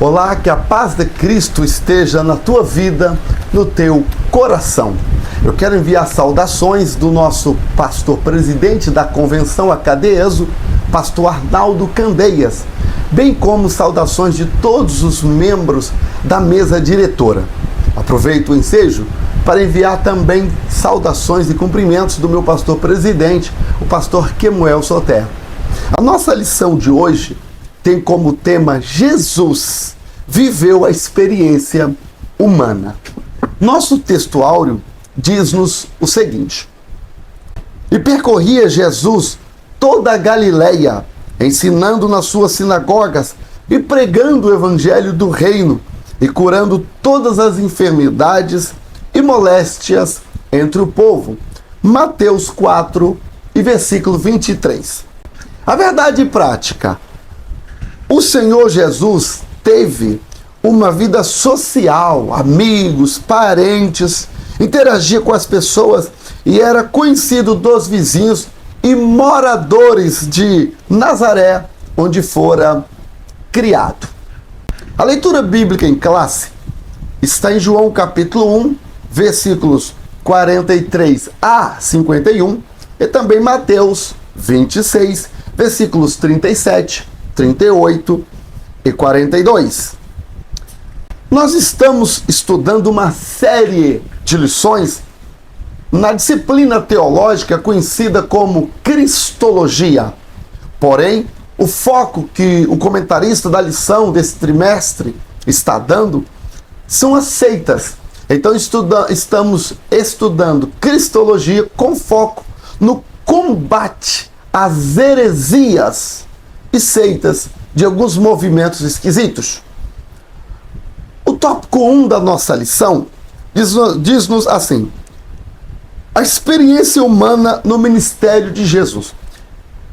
Olá, que a paz de Cristo esteja na tua vida, no teu coração. Eu quero enviar saudações do nosso pastor presidente da Convenção ACADESO, pastor Arnaldo Candeias, bem como saudações de todos os membros da mesa diretora. Aproveito o ensejo para enviar também saudações e cumprimentos do meu pastor presidente, o pastor Kemuel Soter. A nossa lição de hoje tem como tema Jesus viveu a experiência humana. Nosso texto áureo diz-nos o seguinte: E percorria Jesus toda a Galileia, ensinando nas suas sinagogas e pregando o evangelho do reino e curando todas as enfermidades e moléstias entre o povo. Mateus 4 e versículo 23. A verdade prática: o Senhor Jesus teve uma vida social, amigos, parentes, interagia com as pessoas e era conhecido dos vizinhos e moradores de Nazaré, onde fora criado. A leitura bíblica em classe está em João capítulo 1, versículos 43 a 51 e também Mateus 26, versículos 37, 38 e 42. Nós estamos estudando uma série de lições na disciplina teológica conhecida como Cristologia. Porém, o foco que o comentarista da lição desse trimestre está dando são as seitas. Então estamos estudando Cristologia com foco no combate às heresias e seitas de alguns movimentos esquisitos. O tópico 1 da nossa lição diz-nos assim: a experiência humana no ministério de Jesus.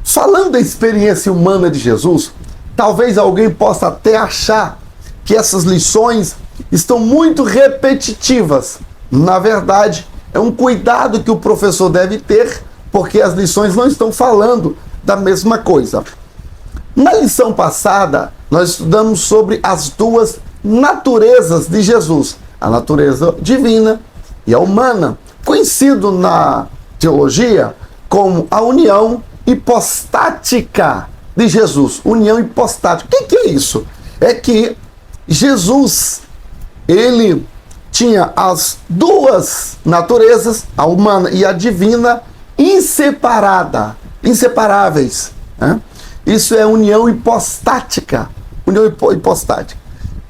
Falando da experiência humana de Jesus, talvez alguém possa até achar que essas lições estão muito repetitivas. Na verdade, é um cuidado que o professor deve ter, porque as lições não estão falando da mesma coisa. Na lição passada, nós estudamos sobre as duas naturezas de Jesus, a natureza divina e a humana, conhecido na teologia como a união hipostática de Jesus. União hipostática. O que é isso? É que Jesus, ele tinha as duas naturezas, a humana e a divina, inseparáveis. Né? Isso é união hipostática. União hipostática.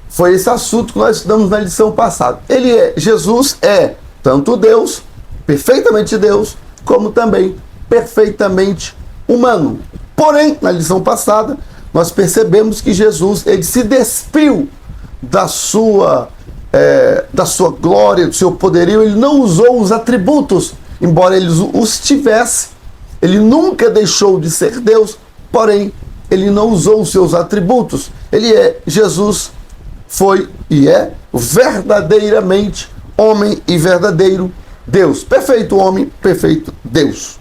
Foi esse assunto que nós estudamos na lição passada. Jesus é tanto Deus, perfeitamente Deus, como também perfeitamente humano. Porém, na lição passada, nós percebemos que Jesus ele se despiu da sua glória, do seu poderio. Ele não usou os atributos, embora ele os tivesse. Ele nunca deixou de ser Deus, porém, ele não usou os seus atributos. Jesus foi e é verdadeiramente homem e verdadeiro Deus. Perfeito homem, perfeito Deus.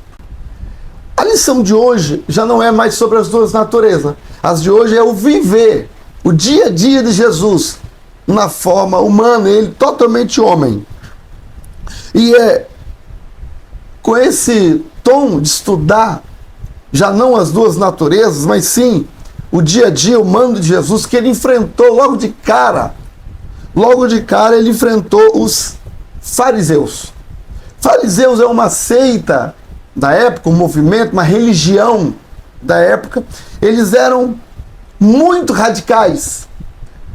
A lição de hoje já não é mais sobre as duas naturezas. As de hoje é o viver, o dia a dia de Jesus na forma humana, ele totalmente homem. E é com esse tom de estudar já não as duas naturezas, mas sim o dia a dia humano de Jesus, que ele enfrentou logo de cara. Logo de cara ele enfrentou os fariseus. Fariseus é uma seita da época, um movimento, uma religião da época. Eles eram muito radicais.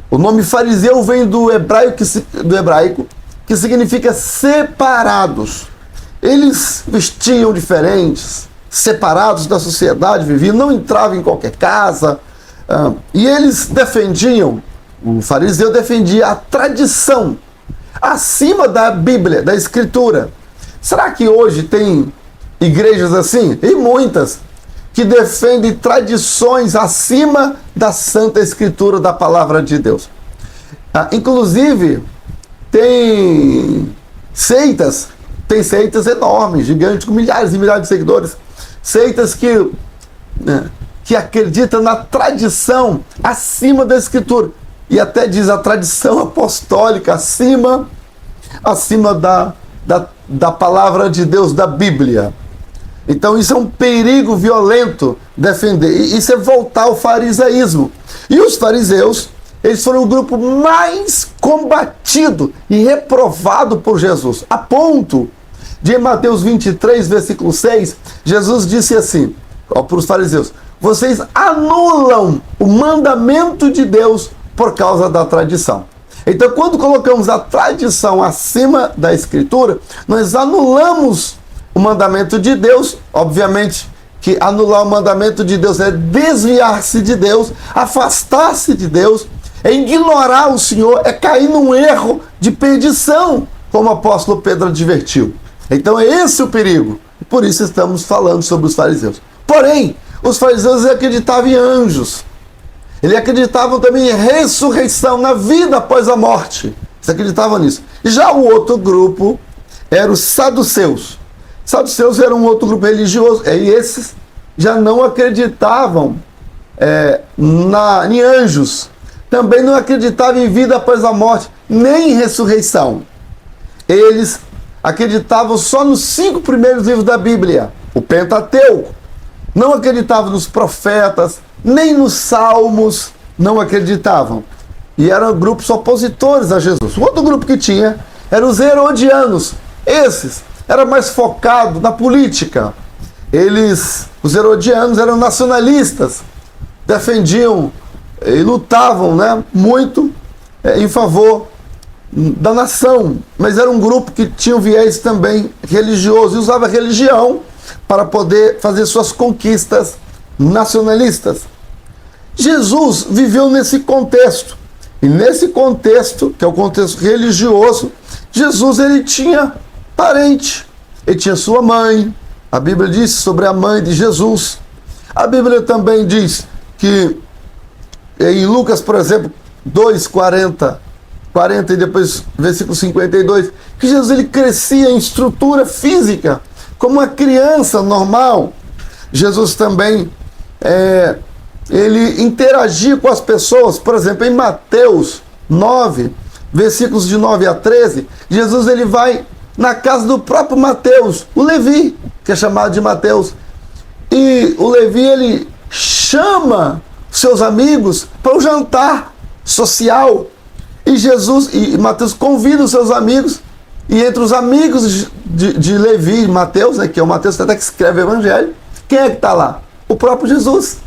O nome fariseu vem do hebraico, que significa separados. Eles vestiam diferentes, separados da sociedade, viviam, não entravam em qualquer casa. E eles defendiam, o fariseu defendia a tradição acima da Bíblia, da Escritura. Será que hoje tem igrejas assim? E muitas, que defendem tradições acima da Santa Escritura, da Palavra de Deus. Inclusive, tem seitas enormes, gigantes, com milhares e milhares de seguidores. Seitas que acreditam na tradição acima da Escritura. e até diz a tradição apostólica acima da palavra de Deus, da Bíblia. Então isso é um perigo violento defender. Isso é voltar ao farisaísmo. E os fariseus, eles foram o grupo mais combatido e reprovado por Jesus. A ponto de, em Mateus 23, versículo 6, Jesus disse assim para os fariseus: vocês anulam o mandamento de Deus por causa da tradição. Então, quando colocamos a tradição acima da Escritura, nós anulamos o mandamento de Deus. Obviamente que anular o mandamento de Deus é desviar-se de Deus, afastar-se de Deus, é ignorar o Senhor, é cair num erro de perdição, como o apóstolo Pedro advertiu. Então é esse o perigo. Por isso estamos falando sobre os fariseus. Porém, os fariseus acreditavam em anjos. Eles acreditavam também em ressurreição, na vida após a morte. Eles acreditavam nisso. Já o outro grupo eram os saduceus. Saduceus era um outro grupo religioso, e esses já não acreditavam em anjos. Também não acreditavam em vida após a morte, nem em ressurreição. Eles acreditavam só nos 5 primeiros livros da Bíblia, o Pentateuco. Não acreditavam nos profetas, nem nos salmos, não acreditavam. E eram grupos opositores a Jesus. O outro grupo que tinha eram os herodianos. Esses eram mais focados na política. Os herodianos eram nacionalistas, defendiam e lutavam, muito em favor da nação, mas era um grupo que tinha um viés também religioso e usava a religião para poder fazer suas conquistas nacionalistas. Jesus viveu nesse contexto, e nesse contexto, que é o contexto religioso, Jesus ele tinha parente, ele tinha sua mãe. A Bíblia diz sobre a mãe de Jesus. A Bíblia também diz que em Lucas, por exemplo, 2:40 e depois versículo 52, que Jesus ele crescia em estrutura física como uma criança normal. Jesus também ele interagia com as pessoas. Por exemplo, em Mateus 9, versículos de 9 a 13, Jesus ele vai na casa do próprio Mateus, o Levi, que é chamado de Mateus, e o Levi ele chama seus amigos para o jantar social, e Mateus convida os seus amigos, e entre os amigos de Levi e Mateus, que é o Mateus até que escreve o Evangelho, quem é que está lá? O próprio Jesus.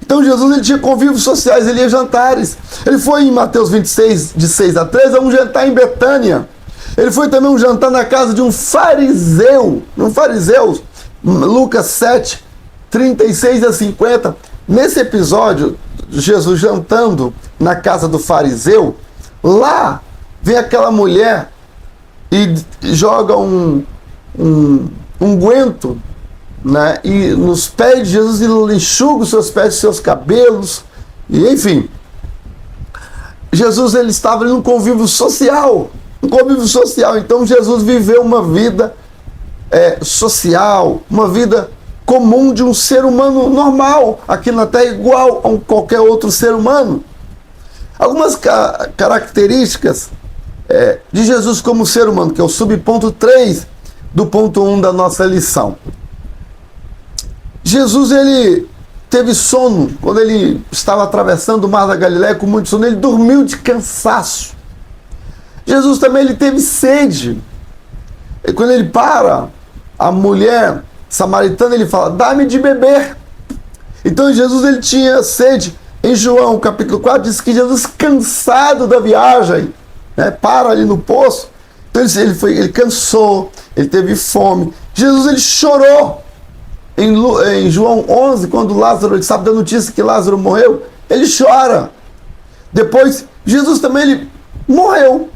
Então Jesus ele tinha convívios sociais, ele ia jantares. Ele foi em Mateus 26, de 6 a 13, a um jantar em Betânia. Ele foi também um jantar na casa de um fariseu, Lucas 7, 36 a 50. Nesse episódio, Jesus jantando na casa do fariseu, lá vem aquela mulher e joga um unguento, e nos pés de Jesus ele enxuga os seus pés, os seus cabelos, e enfim, Jesus ele estava num convívio social, então Jesus viveu uma vida social, uma vida comum de um ser humano normal, aqui na Terra, igual a qualquer outro ser humano. Algumas características de Jesus como ser humano, que é o subponto 3 do ponto 1 da nossa lição. Jesus ele teve sono quando ele estava atravessando o mar da Galileia com muito sono, ele dormiu de cansaço. Jesus também ele teve sede, e quando ele para a mulher samaritana, ele fala: dá-me de beber. Então Jesus ele tinha sede. Em João capítulo 4 diz que Jesus, cansado da viagem, para ali no poço. Então ele cansou, ele teve fome. Jesus ele chorou. Em João 11, quando Lázaro, ele sabe da notícia que Lázaro morreu, ele chora. Depois, Jesus também ele morreu,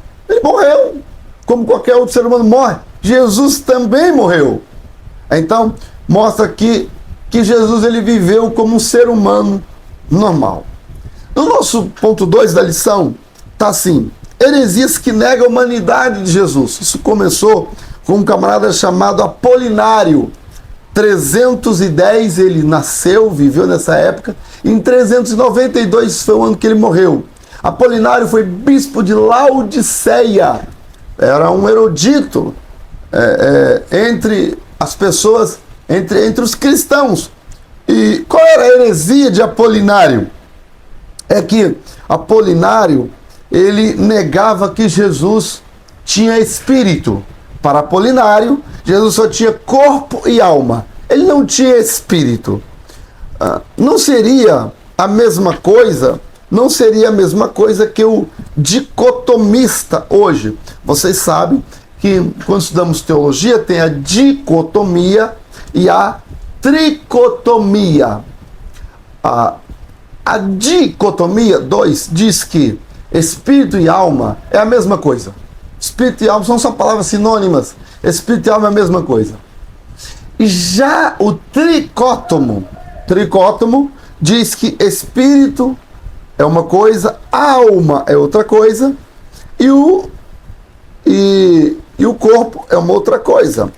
como qualquer outro ser humano morre. Jesus também morreu. Então, mostra aqui que Jesus ele viveu como um ser humano normal. No nosso ponto 2 da lição, está assim: heresias que negam a humanidade de Jesus. Isso começou com um camarada chamado Apolinário. 310 ele nasceu, viveu nessa época. Em 392 foi o ano que ele morreu. Apolinário foi bispo de Laodiceia, era um erudito entre as pessoas, entre os cristãos. E qual era a heresia de Apolinário? É que Apolinário, ele negava que Jesus tinha espírito. Para Apolinário, Jesus só tinha corpo e alma. Ele não tinha espírito. Não seria a mesma coisa, que o dicotomista hoje. Vocês sabem que quando estudamos teologia tem a dicotomia e a tricotomia. A dicotomia 2 diz que espírito e alma é a mesma coisa. Espírito e alma são só palavras sinônimas. Espírito e alma é a mesma coisa. E já o tricótomo diz que espírito é uma coisa, alma é outra coisa e o corpo é uma outra coisa.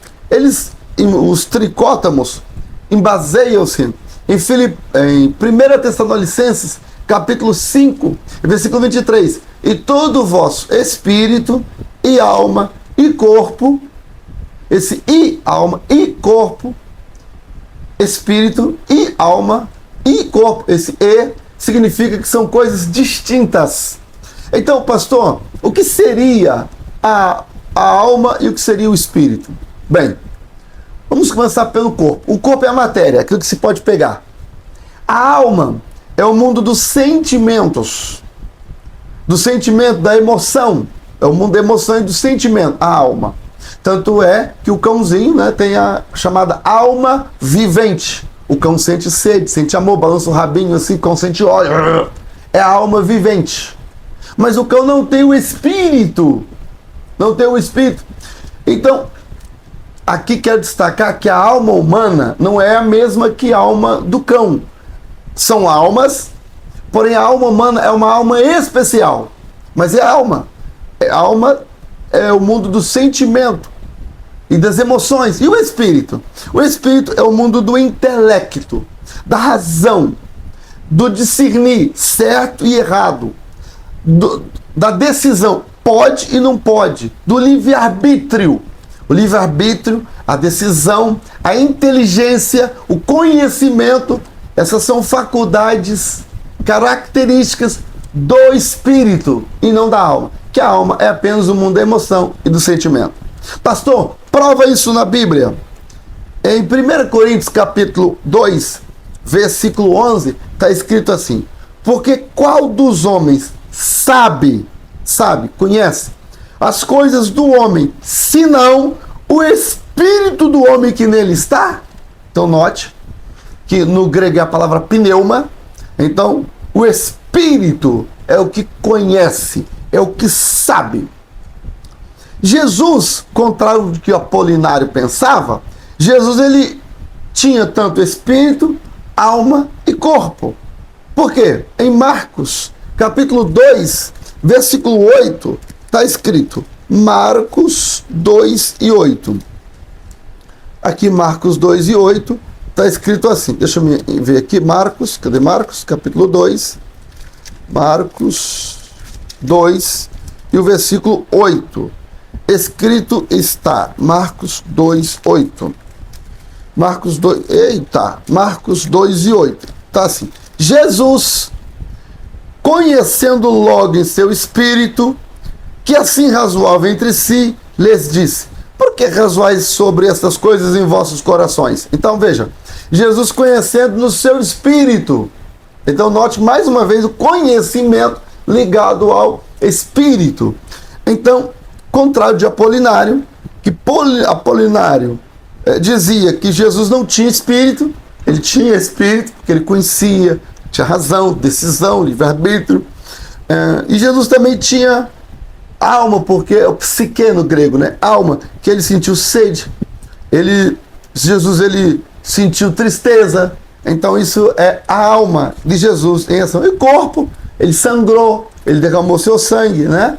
Os tricótomos embaseiam-se em 1 Tessalonicenses, capítulo 5, versículo 23. E todo o vosso espírito e alma e corpo, esse e alma e corpo, espírito e alma e corpo, esse e significa que são coisas distintas. Então, pastor, o que seria a alma e o que seria o espírito? Bem, vamos começar pelo corpo. O corpo é a matéria, aquilo que se pode pegar. A alma é o mundo dos sentimentos, da emoção. É o mundo da emoção e do sentimento, a alma. Tanto é que o cãozinho, né, tem a chamada alma vivente. O cão sente sede, sente amor, balança o rabinho assim, o cão sente ódio. É a alma vivente. Mas o cão não tem o espírito. Então, aqui quero destacar que a alma humana não é a mesma que a alma do cão. São almas, porém a alma humana é uma alma especial. Mas é alma. A alma é o mundo do sentimento e das emoções. E o espírito? O espírito é o mundo do intelecto, da razão, do discernir certo e errado, da decisão, pode e não pode, do livre-arbítrio. O livre-arbítrio, a decisão, a inteligência, o conhecimento, essas são faculdades, características do espírito e não da alma. Que a alma é apenas o mundo da emoção e do sentimento. Pastor, prova isso na Bíblia. Em 1 Coríntios capítulo 2, versículo 11, está escrito assim: porque qual dos homens conhece as coisas do homem, senão o espírito do homem que nele está? Então note que no grego é a palavra pneuma. Então o espírito é o que conhece, é o que sabe. Jesus, contrário do que o Apolinário pensava, Jesus ele tinha tanto espírito, alma e corpo. Por quê? Em Marcos, capítulo 2, versículo 8, está escrito, Marcos 2 e 8. Aqui Marcos 2 e 8, está escrito assim, deixa eu ver aqui, Marcos, cadê Marcos? Capítulo 2, Marcos 2 e o versículo 8. Escrito está, Marcos 2, 8. Marcos 2 e 8. Está assim, Jesus, conhecendo logo em seu espírito, que assim razoava entre si, lhes disse, por que razoais sobre estas coisas em vossos corações? Então veja, Jesus conhecendo no seu espírito. Então note mais uma vez o conhecimento ligado ao espírito. Então, contrário de Apolinário, que Apolinário dizia que Jesus não tinha espírito, ele tinha espírito, porque ele conhecia, tinha razão, decisão, livre-arbítrio, e Jesus também tinha alma, porque é o psique no grego, né? Alma, que ele sentiu sede, Jesus ele sentiu tristeza, então isso é a alma de Jesus em ação. E o corpo, ele sangrou, ele derramou seu sangue, né?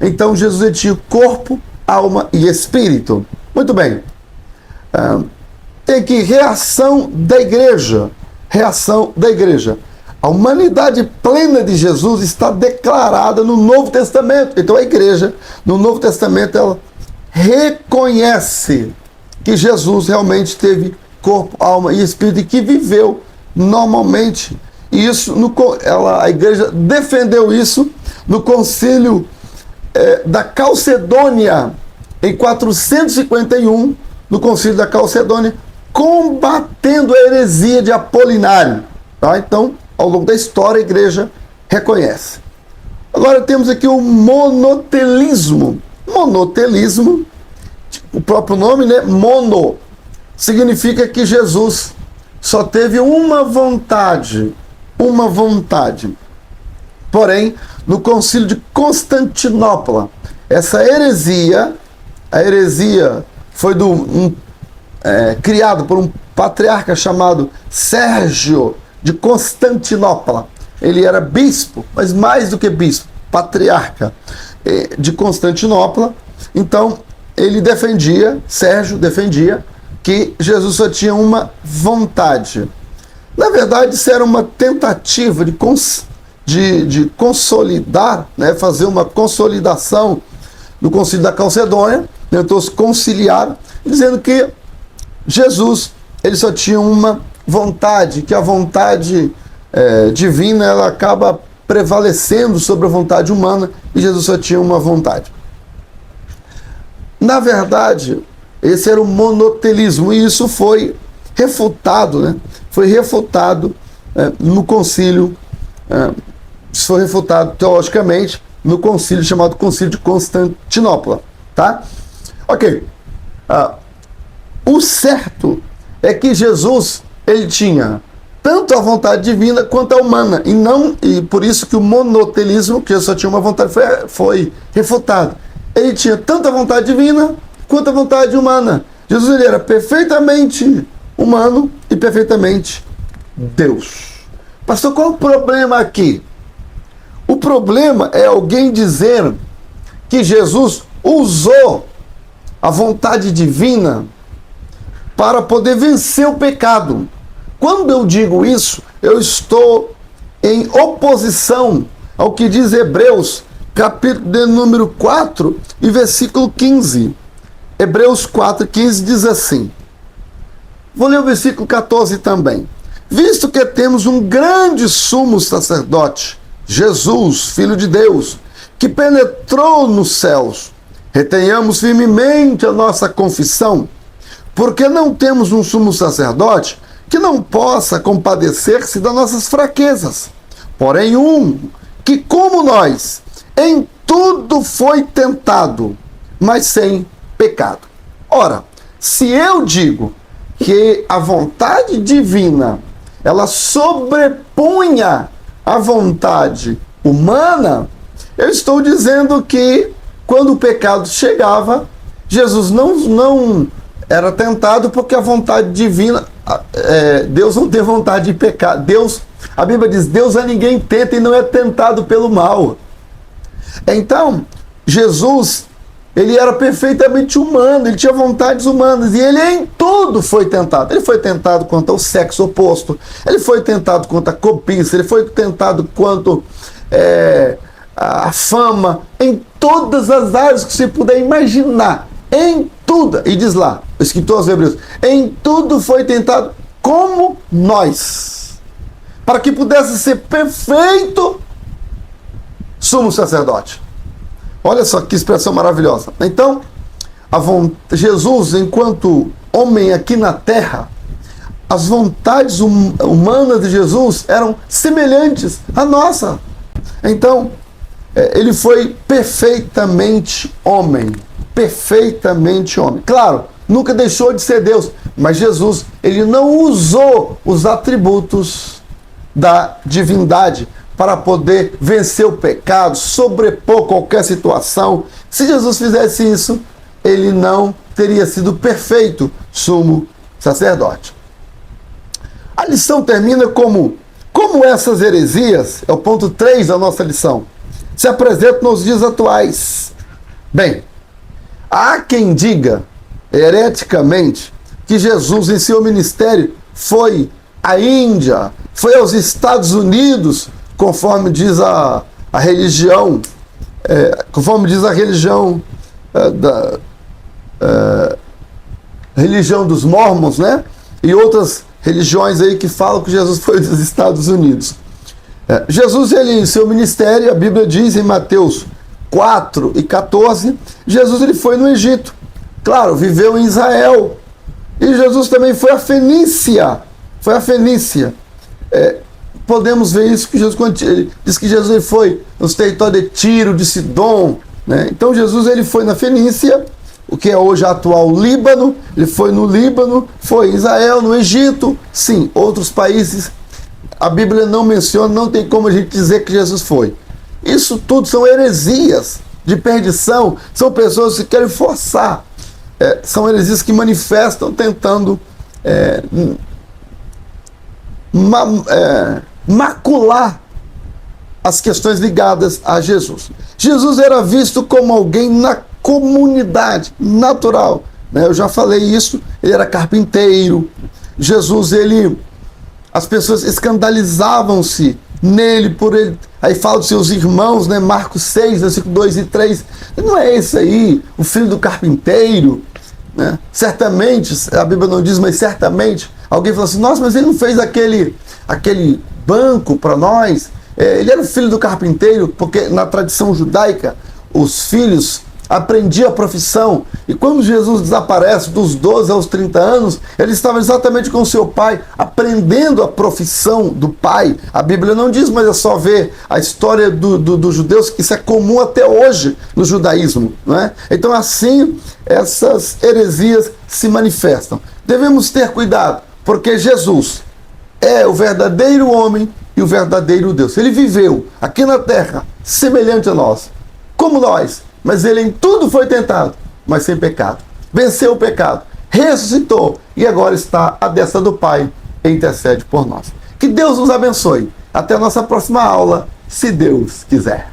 Então Jesus ele tinha corpo, alma e espírito. Muito bem. Tem aqui reação da igreja. A humanidade plena de Jesus está declarada no Novo Testamento. Então a igreja, no Novo Testamento, ela reconhece que Jesus realmente teve corpo, alma e espírito e que viveu normalmente. E isso, a igreja defendeu isso no concílio da Calcedônia, em 451, no concílio da Calcedônia, combatendo a heresia de Apolinário. Tá? Então, ao longo da história, a igreja reconhece. Agora temos aqui o monotelismo. Monotelismo, o próprio nome, né? Mono, significa que Jesus só teve uma vontade. Uma vontade. Porém, no concílio de Constantinopla, essa heresia, a heresia foi criado por um patriarca chamado Sérgio de Constantinopla. Ele era bispo, mas mais do que bispo, patriarca de Constantinopla. Então, Sérgio defendia que Jesus só tinha uma vontade. Na verdade, isso era uma tentativa de consolidar, né, fazer uma consolidação do concílio da Calcedônia, tentou se conciliar, dizendo que Jesus ele só tinha uma vontade, que a vontade divina ela acaba prevalecendo sobre a vontade humana, e Jesus só tinha uma vontade. Na verdade, esse era o monotelismo, e isso foi refutado, né? Foi refutado no concílio, isso foi refutado teologicamente no concílio chamado Concílio de Constantinopla, tá? Ok. O certo é que Jesus, ele tinha tanto a vontade divina quanto a humana, e por isso que o monotelismo, que só tinha uma vontade, foi refutado. Ele tinha tanto a vontade divina quanto a vontade humana. Jesus ele era perfeitamente humano e perfeitamente Deus. Pastor, qual o problema aqui? O problema é alguém dizer que Jesus usou a vontade divina para poder vencer o pecado. Quando eu digo isso, eu estou em oposição ao que diz Hebreus, capítulo de número 4 e versículo 15. Hebreus 4,15 diz assim. Vou ler o versículo 14 também. Visto que temos um grande sumo sacerdote, Jesus, Filho de Deus, que penetrou nos céus, retenhamos firmemente a nossa confissão, porque não temos um sumo sacerdote que não possa compadecer-se das nossas fraquezas, porém que, como nós, em tudo foi tentado, mas sem pecado. Ora, se eu digo que a vontade divina ela sobrepunha a vontade humana, eu estou dizendo que quando o pecado chegava, Jesus não era tentado porque a vontade divina, Deus não tem vontade de pecar. A Bíblia diz, Deus a ninguém tenta e não é tentado pelo mal. Então, Jesus, ele era perfeitamente humano, ele tinha vontades humanas, e ele em tudo foi tentado. Ele foi tentado quanto ao sexo oposto, ele foi tentado quanto à cobiça, ele foi tentado quanto a fama, em todas as áreas que você puder imaginar, em tudo, e diz lá, o escritor aos Hebreus, em tudo foi tentado como nós, para que pudesse ser perfeito sumo sacerdote. Olha só que expressão maravilhosa. Então, Jesus, enquanto homem aqui na terra, as vontades humanas de Jesus eram semelhantes à nossa. Então, ele foi perfeitamente homem. Perfeitamente homem. Claro, nunca deixou de ser Deus, mas Jesus, ele não usou os atributos da divindade para poder vencer o pecado, sobrepor qualquer situação. Se Jesus fizesse isso, ele não teria sido perfeito sumo sacerdote. A lição termina como essas heresias, é o ponto 3 da nossa lição, se apresentam nos dias atuais. Bem, há quem diga hereticamente que Jesus em seu ministério foi à Índia, foi aos Estados Unidos, conforme diz a religião, religião dos Mormons, né? E outras religiões aí que falam que Jesus foi dos Estados Unidos. Jesus, ele, seu ministério, a Bíblia diz em Mateus 4:14, Jesus ele foi no Egito. Claro, viveu em Israel. E Jesus também foi à Fenícia. Podemos ver isso que Jesus, quando ele diz que Jesus ele foi nos territórios de Tiro, de Sidom, né? Então Jesus ele foi na Fenícia, o que é hoje a atual Líbano. Ele foi no Líbano, foi em Israel, no Egito, sim, outros países. A Bíblia não menciona, não tem como a gente dizer que Jesus foi. Isso tudo são heresias de perdição, são pessoas que querem forçar. São heresias que manifestam tentando macular as questões ligadas a Jesus. Jesus era visto como alguém na comunidade natural, né? Eu já falei isso, ele era carpinteiro. Jesus, as pessoas escandalizavam-se nele, por ele. Aí fala dos seus irmãos, né? Marcos 6, versículo 2 e 3. Não é esse aí, o filho do carpinteiro, né? Certamente, a Bíblia não diz, mas certamente, alguém falou assim: nossa, mas ele não fez aquele banco para nós? Ele era o filho do carpinteiro, porque na tradição judaica, os filhos aprendiam a profissão. E quando Jesus desaparece dos 12 aos 30 anos, ele estava exatamente com o seu pai, aprendendo a profissão do pai. A Bíblia não diz, mas é só ver a história dos judeus, que isso é comum até hoje no judaísmo, não é? Então assim, essas heresias se manifestam. Devemos ter cuidado, porque Jesus é o verdadeiro homem e o verdadeiro Deus. Ele viveu aqui na terra, semelhante a nós, como nós, mas ele em tudo foi tentado, mas sem pecado. Venceu o pecado, ressuscitou e agora está à destra do Pai e intercede por nós. Que Deus nos abençoe. Até a nossa próxima aula, se Deus quiser.